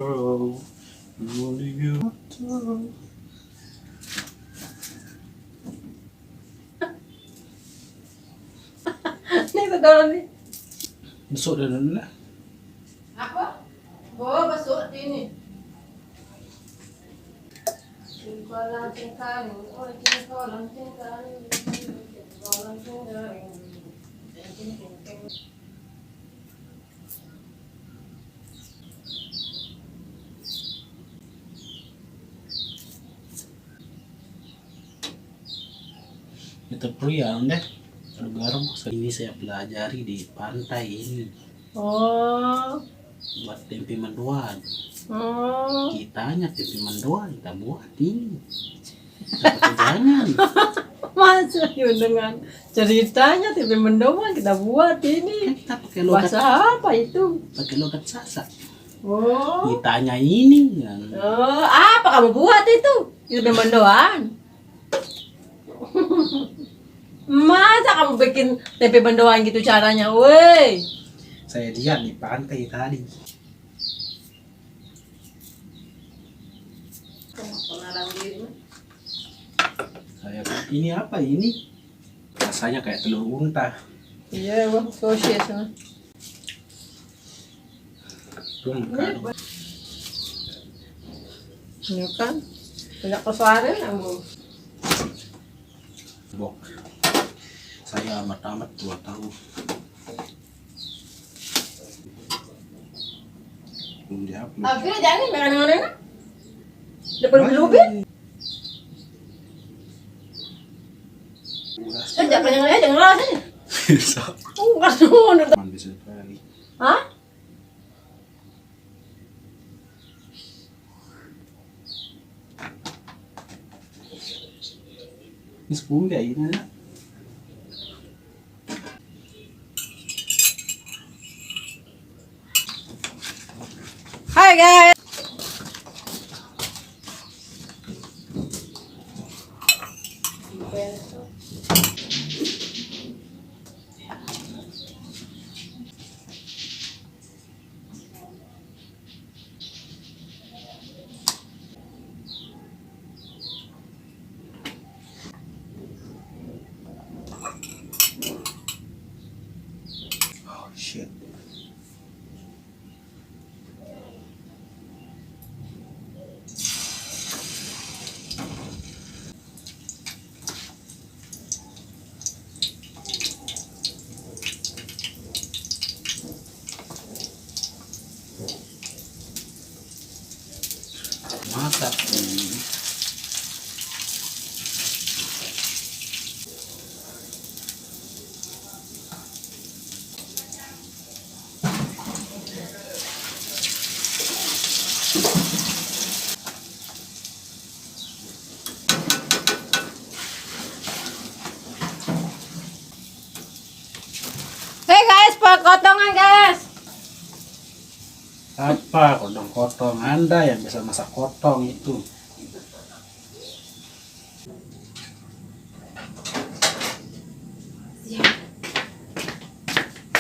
Oh, mulia. Nih kedalan nih. Besok dah lah. Apa? Bawa besok ini. Tingkalan tingkalan, oh tingkalan tingkalan, tingkalan tingkalan. Itu pria deh. Kalau garam ini saya pelajari di pantai ini Oh, buat tempe mendoan. oh. Kitanya tempe mendoan kita buat ini. Dapat jangan. Masa yun dengan ceritanya TV mendoan kita buat Kan ini. kita pakai logat, Bahasa apa itu? pakai logat Sasak. Oh. Kitanya ini kan. Oh, apa kamu buat itu? TV mendoan. Masa kamu bikin tempe mendoan gitu caranya, woi? Saya lihat di pantai tadi. Pengarang diri. Saya ini apa ini? Rasanya kayak telur unta. Iya, wah, sosis. Kan. Ini kan banyak kesuaran kamu. Bok. Saya amat-amat 2 tahun. Belum diupload. Akhirnya jangan makan mana? Depan belubin. Jangan jangan rasanya. Bisa. Enggak dulu. Mandi sekali. Hah? Ini spoon kayak gini ya. Hai guys. Oh shit. Masak. Hey guys, potongan guys. Apa kodong kotong? Anda yang bisa masak kotong itu.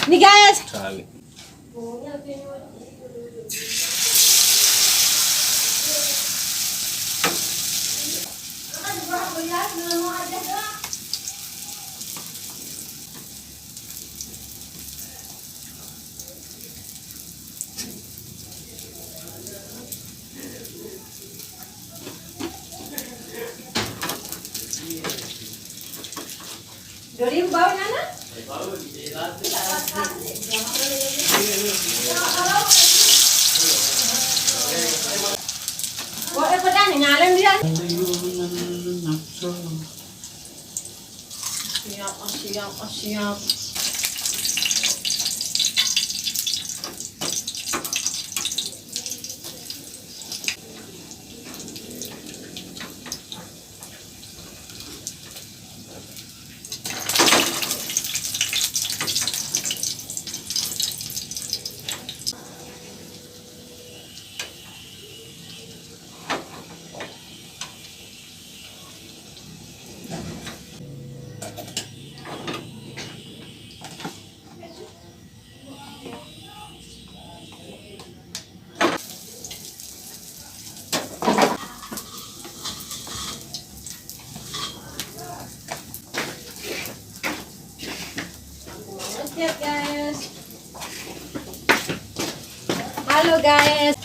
Nih guys. Sekali. Dari bawah mana? Wah, pedan nyalain dia. Siap. guys.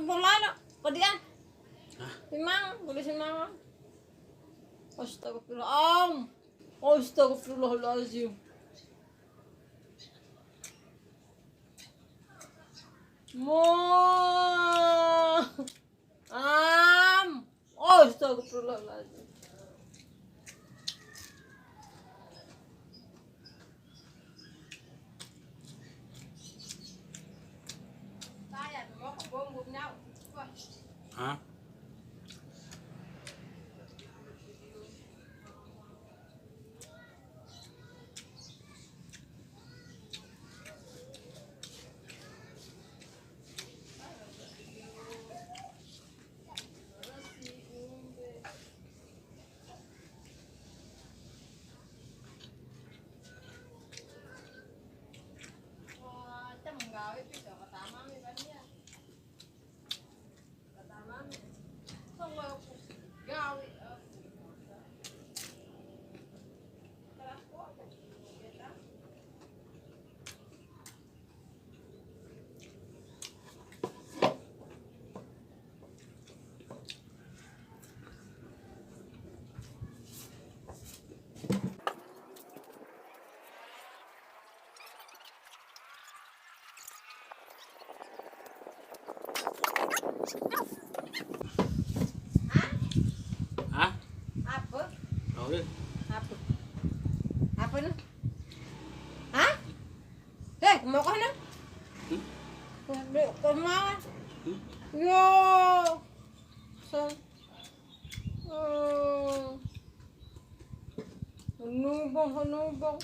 Mulai padian. Simang, boleh simang. Astagfirullah. Astagfirullahaladzim. Astagfirullahaladzim. Hah? Hah? Apa? Tahu deh. Apa? Apa nih? Hah? Mau ke mana? Ke mana? Yo. Hanubang.